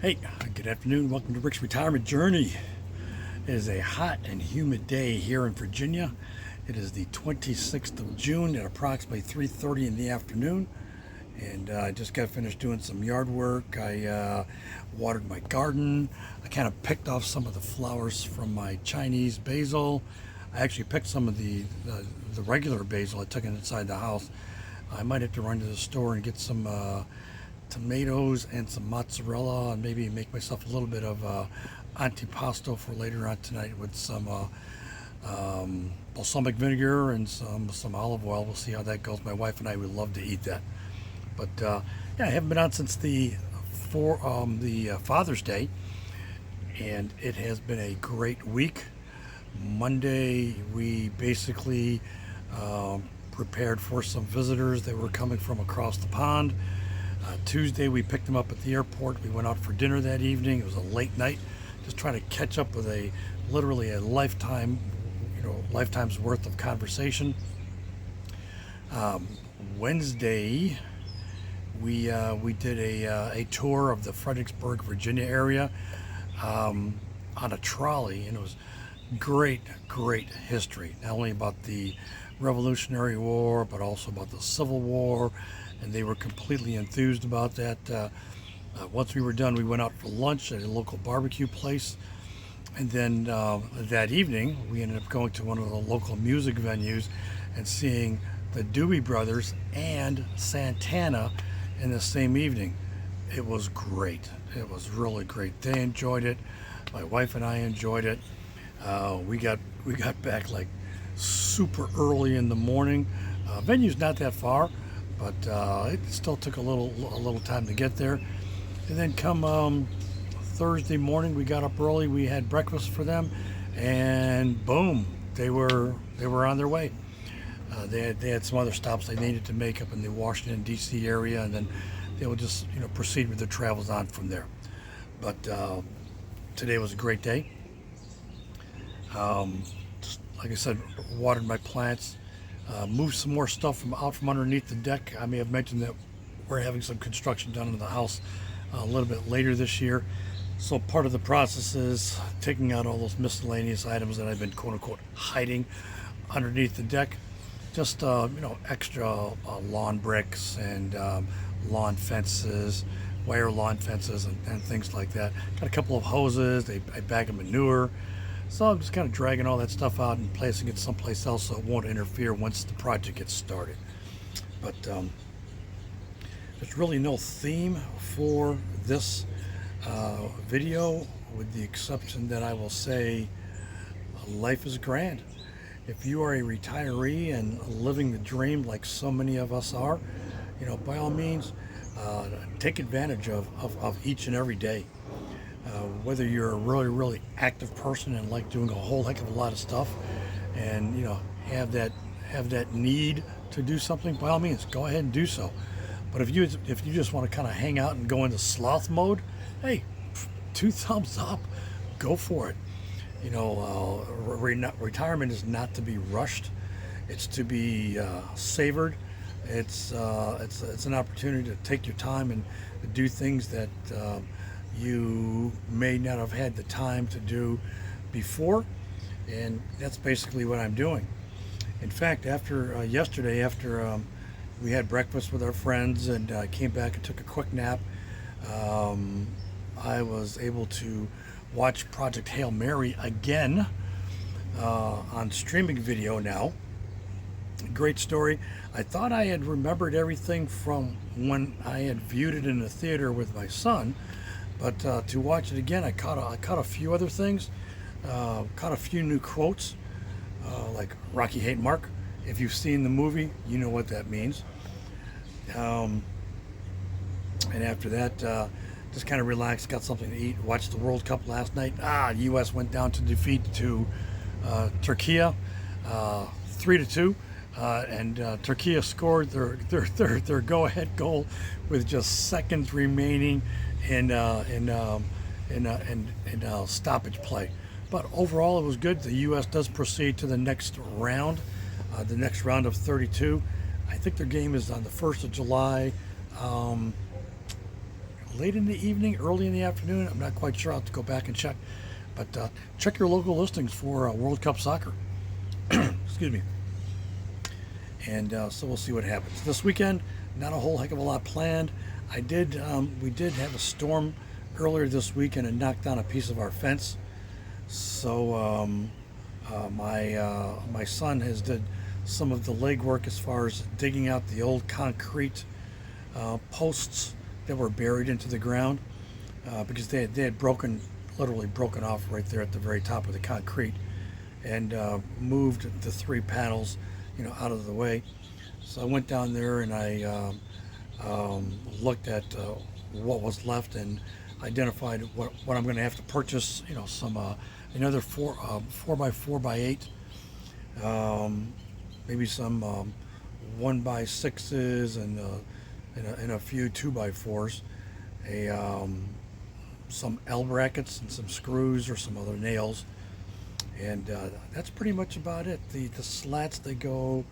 Hey, good afternoon. Welcome to Rick's Retirement Journey. It is a hot and humid day here in Virginia. It is the 26th of June at approximately 3:30 in the afternoon. And I just got finished doing some yard work. I watered my garden. I kind of picked off some of the flowers from my Chinese basil. I actually picked some of the regular basil. I took it inside the house. I might have to run to the store and get some tomatoes and some mozzarella, and maybe make myself a little bit of antipasto for later on tonight with some balsamic vinegar and some olive oil. We'll see how that goes. My wife and I would love to eat that. But yeah, I haven't been on since the Father's Day, and it has been a great week. Monday, we basically prepared for some visitors that were coming from across the pond. Tuesday, we picked them up at the airport. We went out for dinner that evening. It was a late night, just trying to catch up with literally a lifetime's worth of conversation. Wednesday, we did a tour of the Fredericksburg, Virginia area on a trolley, and it was great history. Not only about the Revolutionary War, but also about the Civil War, and they were completely enthused about that. Once we were done, we went out for lunch at a local barbecue place, and then that evening we ended up going to one of the local music venues and seeing the Doobie Brothers and Santana in the same evening. It was great. It was really great. They enjoyed it. My wife and I enjoyed it. We got back like super early in the morning. Venue's not that far, but it still took a little time to get there. And then come Thursday morning, we got up early. We had breakfast for them, and boom, they were on their way. They had some other stops they needed to make up in the Washington D.C. area, and then they would just proceed with their travels on from there. But today was a great day. Just like I said, watered my plants, moved some more stuff from underneath the deck. I may have mentioned that we're having some construction done in the house a little bit later this year. So part of the process is taking out all those miscellaneous items that I've been quote unquote hiding underneath the deck. Just extra lawn bricks and lawn fences, wire lawn fences, and things like that. Got a couple of hoses, a bag of manure. So I'm just kind of dragging all that stuff out and placing it someplace else so it won't interfere once the project gets started. But there's really no theme for this video, with the exception that I will say life is grand. If you are a retiree and living the dream like so many of us are, by all means, take advantage of each and every day. Whether you're a really active person and like doing a whole heck of a lot of stuff, and have that need to do something, by all means, go ahead and do so. But if you just want to kind of hang out and go into sloth mode, hey, two thumbs up, go for it. Retirement is not to be rushed; it's to be savored. It's an opportunity to take your time and do things that you may not have had the time to do before, and that's basically what I'm doing. In fact, after yesterday, after we had breakfast with our friends and came back and took a quick nap, I was able to watch Project Hail Mary again on streaming video now. Great story. I thought I had remembered everything from when I had viewed it in the theater with my son, but to watch it again, I caught a few other things, caught a few new quotes, like Rocky Hate Mark. If you've seen the movie, you know what that means. And after that, just kind of relaxed, got something to eat, watched the World Cup last night. The U.S. went down to defeat to Turkey, 3-2. And Turkey scored their go-ahead goal with just seconds remaining in stoppage play. But overall, it was good. The U.S. does proceed to the next round of 32. I think their game is on the 1st of July. late in the evening, early in the afternoon. I'm not quite sure. I'll have to go back and check. But check your local listings for World Cup soccer. Excuse me. And so we'll see what happens. This weekend, not a whole heck of a lot planned. We did have a storm earlier this week and it knocked down a piece of our fence. So my son has did some of the legwork as far as digging out the old concrete posts that were buried into the ground because they had literally broken off right there at the very top of the concrete, and moved the 3 panels, out of the way. So I went down there and I looked at what was left and identified what I'm going to have to purchase. Some another 4x4x8, maybe some 1x6s and a few 2x4s, some L brackets and some screws or some other nails, and that's pretty much about it. The slats, they go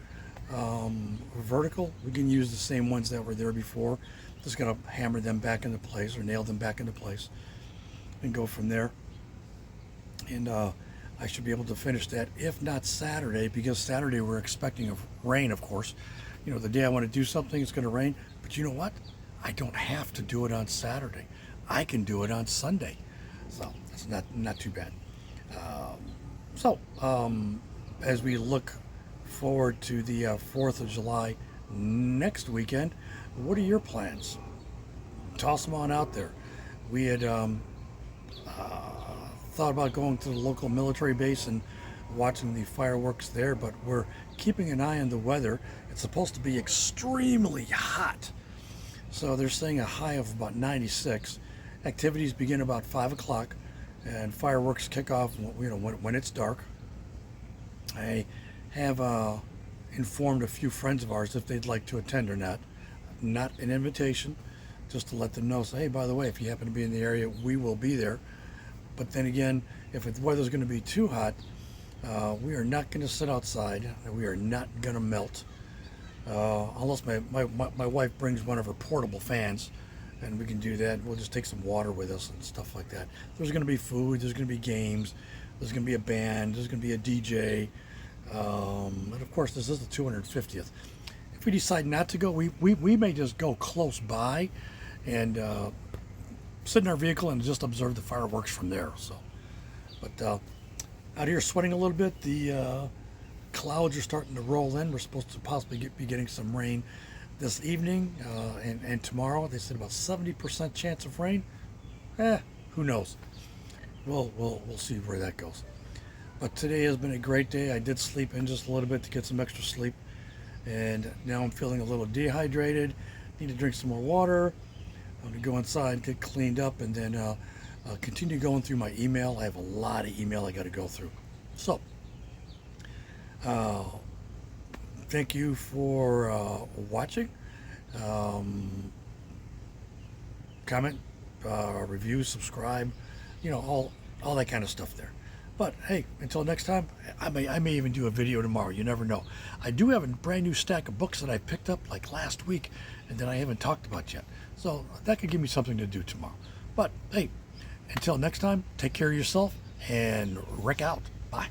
vertical. We can use the same ones that were there before. Just gotta hammer them back into place or nail them back into place and go from there. And I should be able to finish that, if not Saturday, because Saturday we're expecting rain, of course. The day I want to do something, it's going to rain. But you know what? I don't have to do it on Saturday. I can do it on Sunday. So that's not too bad. As we look forward to the 4th of July next weekend, what are your plans? Toss them on out there. We had thought about going to the local military base and watching the fireworks there, but we're keeping an eye on the weather. It's supposed to be extremely hot. So they're saying a high of about 96. Activities begin about 5 o'clock, and fireworks kick off when it's dark. I have informed a few friends of ours if they'd like to attend or not. Not an invitation, just to let them know. Say, hey, by the way, if you happen to be in the area, we will be there. But then again, if the weather's going to be too hot, we are not going to sit outside. We are not going to melt. Unless my wife brings one of her portable fans, and we can do that. We'll just take some water with us and stuff like that. There's going to be food. There's going to be games. There's going to be a band. There's going to be a DJ. And of course, this is the 250th. If we decide not to go, we may just go close by and sit in our vehicle and just observe the fireworks from there. So, but out here sweating a little bit. The clouds are starting to roll in. We're supposed to possibly be getting some rain this evening and tomorrow. They said about 70% chance of rain. Who knows? We'll see where that goes. But today has been a great day. I did sleep in just a little bit to get some extra sleep, and now I'm feeling a little dehydrated. Need to drink some more water. I'm gonna go inside, get cleaned up, and then continue going through my email. I have a lot of email I got to go through. So, thank you for watching. Comment, review, subscribe, all that kind of stuff there. But hey, until next time, I may even do a video tomorrow. You never know. I do have a brand new stack of books that I picked up like last week and that I haven't talked about yet. So that could give me something to do tomorrow. But hey, until next time, take care of yourself and wreck out. Bye.